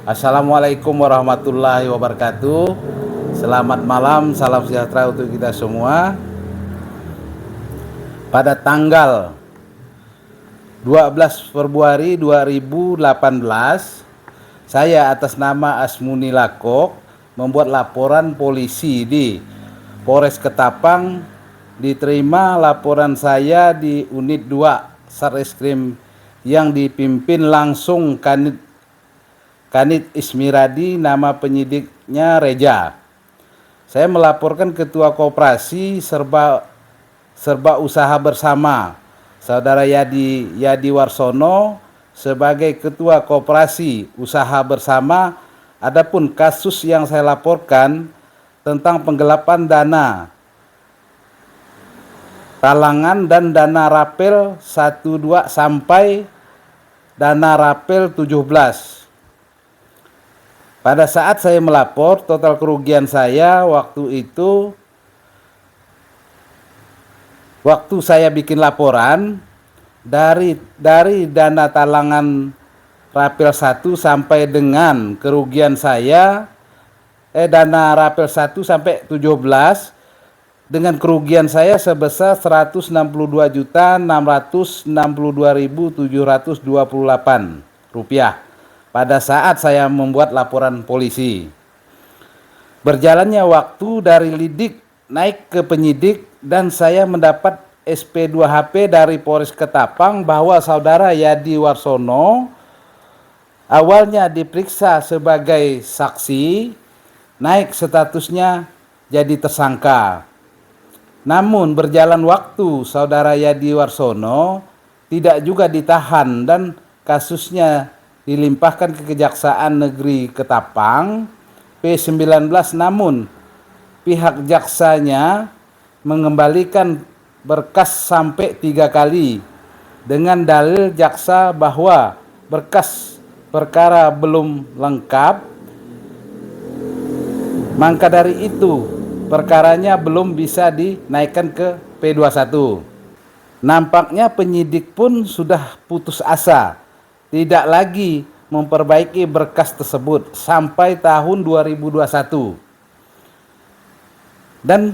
Assalamualaikum warahmatullahi wabarakatuh. Selamat malam, salam sejahtera untuk kita semua. Pada tanggal 12 Februari 2018, saya atas nama Asmuni Lakok membuat laporan polisi di Polres Ketapang. Diterima laporan saya di Unit 2 Satreskrim yang dipimpin langsung Kanit Ismiradi, nama penyidiknya Reja. Saya melaporkan Ketua Koperasi Serba Usaha Bersama, Saudara Yadi Warsono, sebagai Ketua Koperasi Usaha Bersama. Adapun kasus yang saya laporkan tentang penggelapan dana talangan dan dana rapel 12 sampai dana rapel 17. Pada saat saya melapor, total kerugian saya waktu saya bikin laporan dari dana talangan rapel 1 sampai dengan kerugian saya dana rapel 1 sampai 17 dengan kerugian saya sebesar Rp162.662.728 pada saat saya membuat laporan polisi. Berjalannya waktu dari lidik naik ke penyidik dan saya mendapat SP2HP dari Polres Ketapang bahwa Saudara Yadi Warsono awalnya diperiksa sebagai saksi, naik statusnya jadi tersangka. Namun berjalan waktu Saudara Yadi Warsono tidak juga ditahan dan kasusnya dilimpahkan ke Kejaksaan Negeri Ketapang P19, namun pihak jaksanya mengembalikan berkas sampai 3 kali dengan dalil jaksa bahwa berkas perkara belum lengkap. Maka dari itu perkaranya belum bisa dinaikkan ke P21. Nampaknya penyidik pun sudah putus asa, tidak lagi memperbaiki berkas tersebut sampai tahun 2021. Dan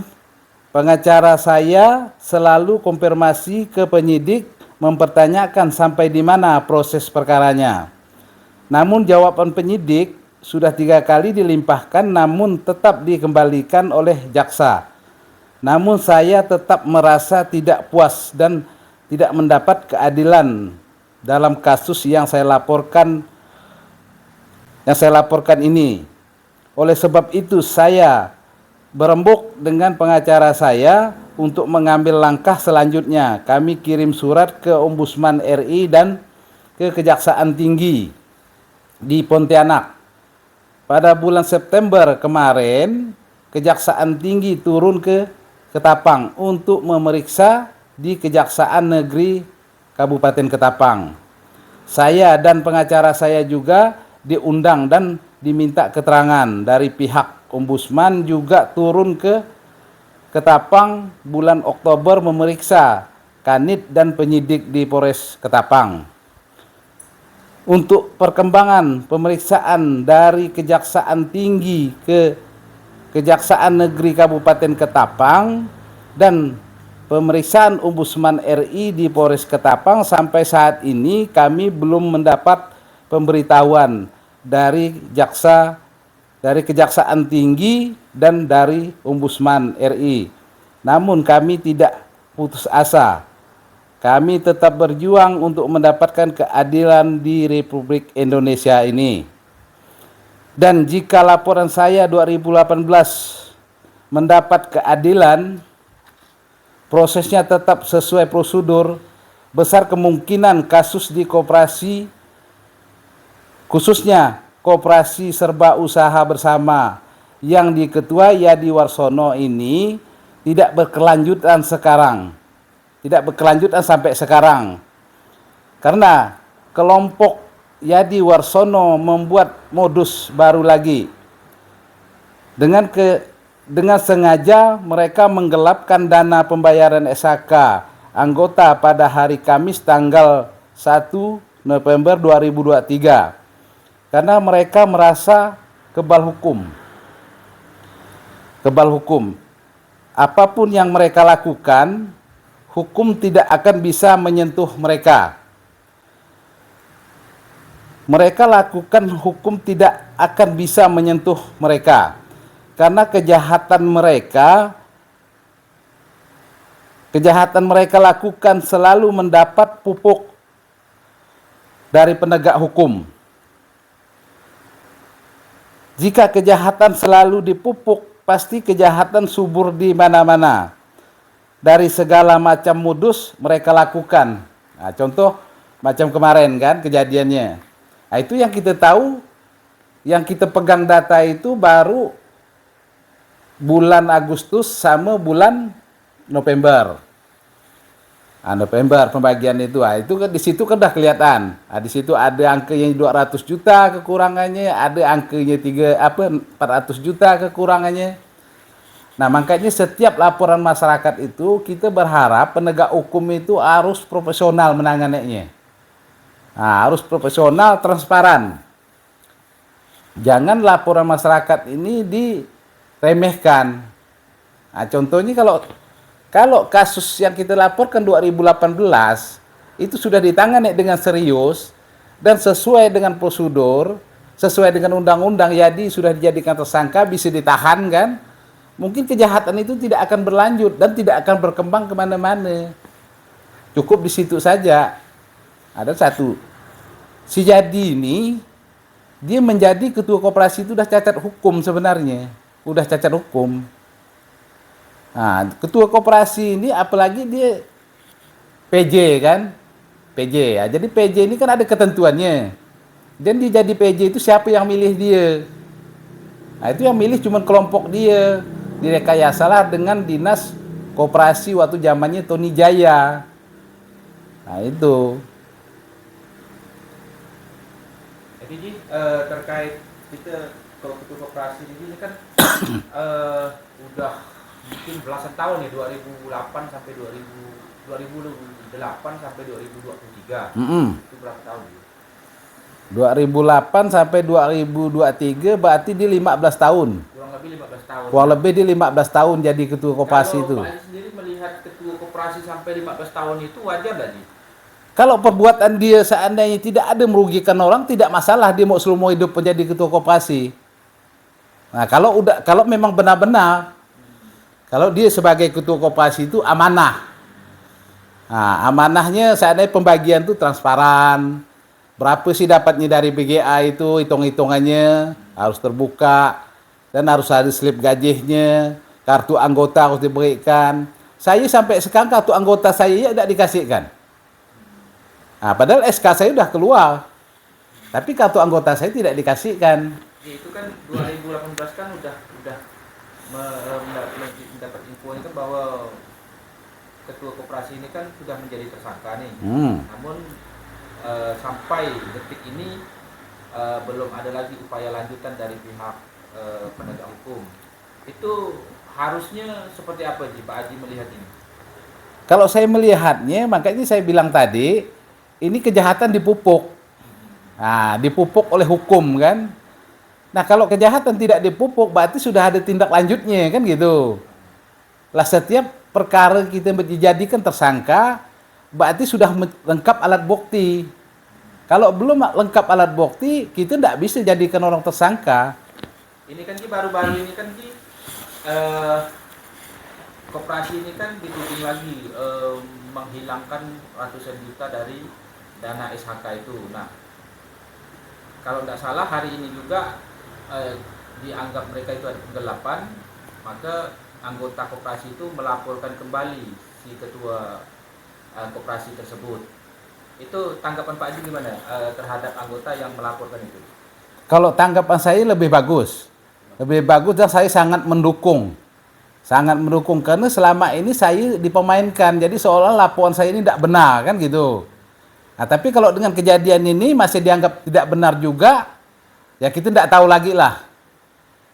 pengacara saya selalu konfirmasi ke penyidik, mempertanyakan sampai di mana proses perkaranya. Namun jawaban penyidik sudah 3 kali dilimpahkan namun tetap dikembalikan oleh jaksa. Namun saya tetap merasa tidak puas dan tidak mendapat keadilan dalam kasus yang saya laporkan ini. Oleh sebab itu saya berembuk dengan pengacara saya untuk mengambil langkah selanjutnya. Kami kirim surat ke Ombudsman RI dan ke Kejaksaan Tinggi di Pontianak. Pada bulan September kemarin, Kejaksaan Tinggi turun ke Ketapang untuk memeriksa di Kejaksaan Negeri Kabupaten Ketapang. Saya dan pengacara saya juga diundang dan diminta keterangan dari pihak Ombudsman, juga turun ke Ketapang bulan Oktober memeriksa Kanit dan penyidik di Polres Ketapang. Untuk perkembangan pemeriksaan dari Kejaksaan Tinggi ke Kejaksaan Negeri Kabupaten Ketapang dan pemeriksaan Ombudsman RI di Polres Ketapang, sampai saat ini kami belum mendapat pemberitahuan dari Kejaksaan Tinggi dan dari Ombudsman RI. Namun kami tidak putus asa. Kami tetap berjuang untuk mendapatkan keadilan di Republik Indonesia ini. Dan jika laporan saya 2018 mendapat keadilan, prosesnya tetap sesuai prosedur, besar kemungkinan kasus di koperasi, khususnya Koperasi Serba Usaha Bersama yang diketuai Yadi Warsono ini tidak berkelanjutan sampai sekarang, karena kelompok Yadi Warsono membuat modus baru lagi. Dengan sengaja mereka menggelapkan dana pembayaran SHK anggota pada hari Kamis tanggal 1 November 2023 karena mereka merasa kebal hukum. Kebal hukum. Apapun yang mereka lakukan, hukum tidak akan bisa menyentuh mereka. Mereka lakukan, hukum tidak akan bisa menyentuh mereka. Karena kejahatan mereka lakukan selalu mendapat pupuk dari penegak hukum. Jika kejahatan selalu dipupuk, pasti kejahatan subur di mana-mana. Dari segala macam modus mereka lakukan. Nah, contoh macam kemarin kan kejadiannya. Nah, itu yang kita tahu, yang kita pegang data itu baru bulan Agustus sama bulan November. Nah, November pembagian itu. Nah, itu kan di situ kan udah kelihatan. Nah, di situ ada angkanya 200 juta kekurangannya, ada angkanya 400 juta kekurangannya. Nah, makanya setiap laporan masyarakat itu kita berharap penegak hukum itu harus profesional menanganinya. Nah, harus profesional, transparan. Jangan laporan masyarakat ini diremehkan. Nah, contohnya kalau kasus yang kita laporkan 2018 itu sudah ditangani dengan serius dan sesuai dengan prosedur, sesuai dengan undang-undang, jadi sudah dijadikan tersangka, bisa ditahan kan? Mungkin kejahatan itu tidak akan berlanjut dan tidak akan berkembang kemana-mana. Cukup di situ saja. Ada satu, si Jadi ini dia menjadi ketua koperasi itu udah cacat hukum sebenarnya, udah cacat hukum. Nah, ketua koperasi ini apalagi dia PJ kan, PJ ya. Jadi PJ ini kan ada ketentuannya. Dan dia jadi PJ itu siapa yang milih dia? Nah, itu yang milih cuma kelompok dia. Direkayasalah dengan dinas koperasi waktu zamannya Tony Jaya. Nah, itu. Jadi Ji, terkait kita kalau ketua koperasi ini kan udah mungkin belasan tahun ya, 2008 sampai 2008 sampai 2023. Itu berapa tahun ya? 2008 sampai 2023 berarti di 15 tahun. Kurang lebih 15 tahun. Kurang lebih di 15 tahun jadi ketua koperasi itu. Kalau Pak Haji sendiri melihat ketua koperasi sampai 15 tahun itu wajar nggak Ji? Kalau perbuatan dia seandainya tidak ada merugikan orang, tidak masalah dia mau seumur hidup menjadi ketua koperasi. Nah, kalau memang benar-benar, kalau dia sebagai ketua koperasi itu amanah. Nah, amanahnya seandainya pembagian itu transparan. Berapa sih dapatnya dari BGA itu, hitung-hitungannya harus terbuka. Dan harus ada slip gajinya, kartu anggota harus diberikan. Saya sampai sekarang kartu anggota saya ya tidak dikasihkan. Nah, padahal SK saya sudah keluar. Tapi kartu anggota saya tidak dikasihkan. Ya, itu kan 2018 kan udah mendapat info itu bahwa ketua koperasi ini kan sudah menjadi tersangka nih. Namun sampai detik ini belum ada lagi upaya lanjutan dari pihak penegak hukum. Itu harusnya seperti apa Ji, Pak Haji melihat ini? Kalau saya melihatnya, makanya saya bilang tadi, ini kejahatan dipupuk. Nah, dipupuk oleh hukum kan. Nah, kalau kejahatan tidak dipupuk, berarti sudah ada tindak lanjutnya kan gitu. Lah setiap perkara kita dijadikan tersangka, berarti sudah lengkap alat bukti. Kalau belum lengkap alat bukti, kita tidak bisa jadikan orang tersangka. Ini kan Ji, baru-baru ini kan Ji, koperasi ini kan dituding lagi menghilangkan ratusan juta dari dana SHK itu. Nah, kalau tidak salah hari ini juga dianggap mereka itu ada penggelapan, maka anggota koperasi itu melaporkan kembali si ketua koperasi tersebut. Itu tanggapan Pak Haji gimana terhadap anggota yang melaporkan itu? Kalau tanggapan saya lebih bagus. Lebih bagus dan saya sangat mendukung. Sangat mendukung karena selama ini saya dipermainkan. Jadi seolah laporan saya ini tidak benar kan gitu. Nah, tapi kalau dengan kejadian ini masih dianggap tidak benar juga, ya kita tidak tahu lagi lah.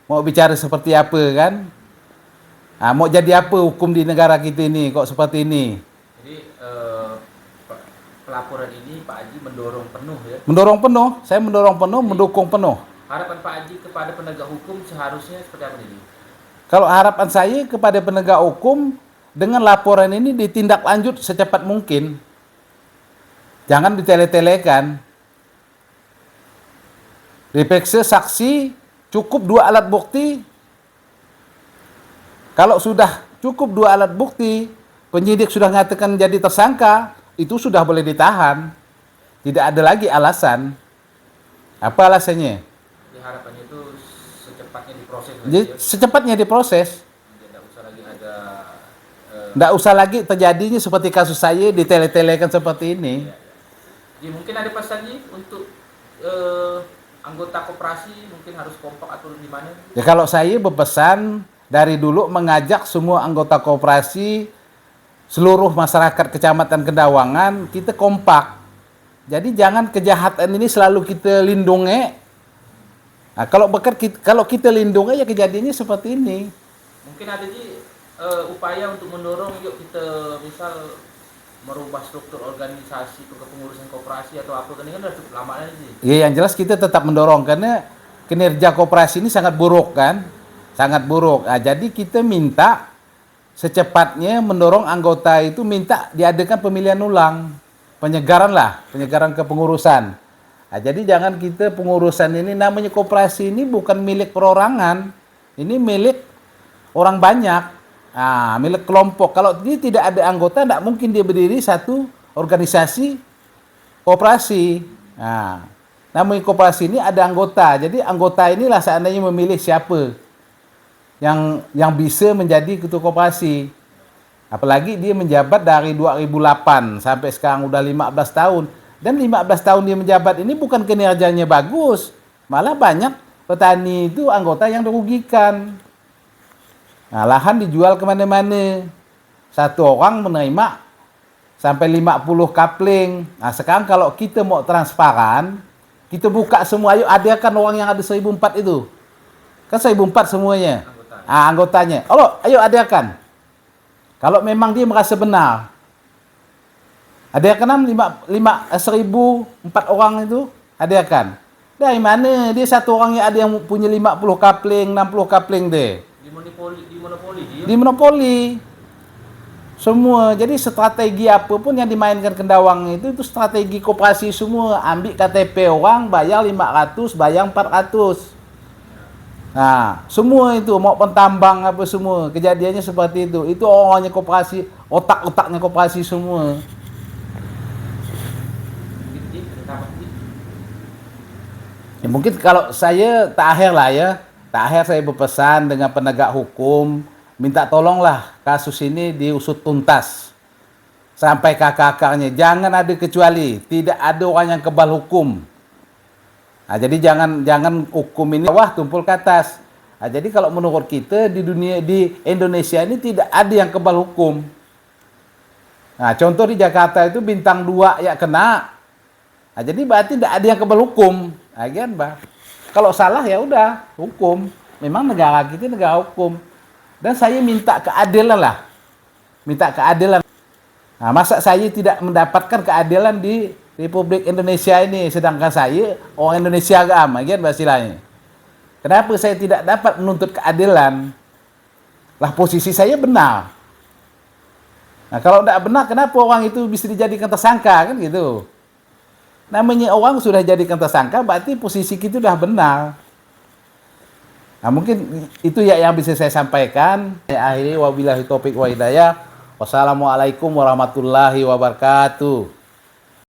Mau bicara seperti apa kan? Nah, mau jadi apa hukum di negara kita ini kok seperti ini? Jadi laporan ini Pak Haji mendorong penuh ya. Mendorong penuh, saya mendorong penuh, mendukung penuh. Harapan Pak Haji kepada penegak hukum seharusnya seperti apa ini? Kalau harapan saya kepada penegak hukum, dengan laporan ini ditindak lanjut secepat mungkin. Jangan ditele-telekan. Diperiksa saksi, cukup 2 alat bukti. Kalau sudah cukup 2 alat bukti, penyidik sudah mengatakan jadi tersangka, itu sudah boleh ditahan. Tidak ada lagi alasan. Apa alasannya? Jadi harapannya itu secepatnya diproses. Jadi, secepatnya diproses. Tidak usah lagi ada Tidak usah lagi terjadinya seperti kasus saya ditele-telekan seperti ini. jadi mungkin ada pesan nih untuk anggota koperasi mungkin harus kompak atau gimana? Ya kalau saya berpesan dari dulu mengajak semua anggota koperasi, seluruh masyarakat Kecamatan Kendawangan, kita kompak. Jadi jangan kejahatan ini selalu kita lindungi. Nah, kalau kita lindungi ya kejadiannya seperti ini. Mungkin ada upaya untuk mendorong yuk kita misal merubah struktur organisasi kepengurusan koperasi atau apa, kan ini kan udah cukup lama sih. Ya yang jelas kita tetap mendorong karena kinerja koperasi ini sangat buruk kan, sangat buruk. Nah, jadi kita minta secepatnya mendorong anggota itu minta diadakan pemilihan ulang, penyegaran kepengurusan. Nah, jadi jangan kita pengurusan ini, namanya koperasi ini bukan milik perorangan, ini milik orang banyak. Nah, milik kelompok. Kalau dia tidak ada anggota, tidak mungkin dia berdiri satu organisasi koperasi. Nah, namanya koperasi ini ada anggota. Jadi anggota inilah seandainya memilih siapa yang bisa menjadi ketua koperasi. Apalagi dia menjabat dari 2008 sampai sekarang udah 15 tahun. Dan 15 tahun dia menjabat ini bukan kinerjanya bagus. Malah banyak petani itu anggota yang dirugikan. Nah, lahan dijual kemana-mana. Satu orang menerima sampai 50 kapling. Nah, sekarang kalau kita mau transparan, kita buka semua, ayo adakan orang yang ada 1.400 itu. Kan 1.400 semuanya. Anggotanya. Ayo adakan. Kalau memang dia merasa benar. Adakan 1.004 orang itu, adakan. Dari mana dia satu orang yang ada yang punya 50 kapling, 60 kapling deh. Di monopoli semua. Jadi strategi apapun yang dimainkan Kendawang itu strategi koperasi semua. Ambil KTP orang, bayar 500, bayar 400. Nah, semua itu mau pentambang apa semua. Kejadiannya seperti itu. Itu orangnya koperasi, otak-otaknya koperasi semua. Ya, mungkin kalau saya terakhir lah ya. Terakhir saya berpesan dengan penegak hukum, minta tolonglah kasus ini diusut tuntas sampai ke akar-akarnya. Jangan ada kecuali, tidak ada orang yang kebal hukum. Nah, jadi jangan hukum ini bawah tumpul ke atas. Nah, jadi kalau menurut kita di Indonesia ini tidak ada yang kebal hukum. Nah, contoh di Jakarta itu bintang 2 ya kena. Nah, jadi berarti tidak ada yang kebal hukum. Nah, kan, Bah? Kalau salah ya udah hukum. Memang negara kita negara hukum. Dan saya minta keadilan lah. Minta keadilan. Nah, masa saya tidak mendapatkan keadilan di Republik Indonesia ini, sedangkan saya orang Indonesia agama, kan bahasanya. Kenapa saya tidak dapat menuntut keadilan? Lah posisi saya benar. Nah, kalau tidak benar, kenapa orang itu bisa dijadikan tersangka, kan gitu. Namanya orang sudah jadikan tersangka, berarti posisi kita sudah benar. Nah, mungkin itu ya yang bisa saya sampaikan. Saya akhiri, wabillahi taufiq wa hidayah. Wassalamualaikum warahmatullahi wabarakatuh.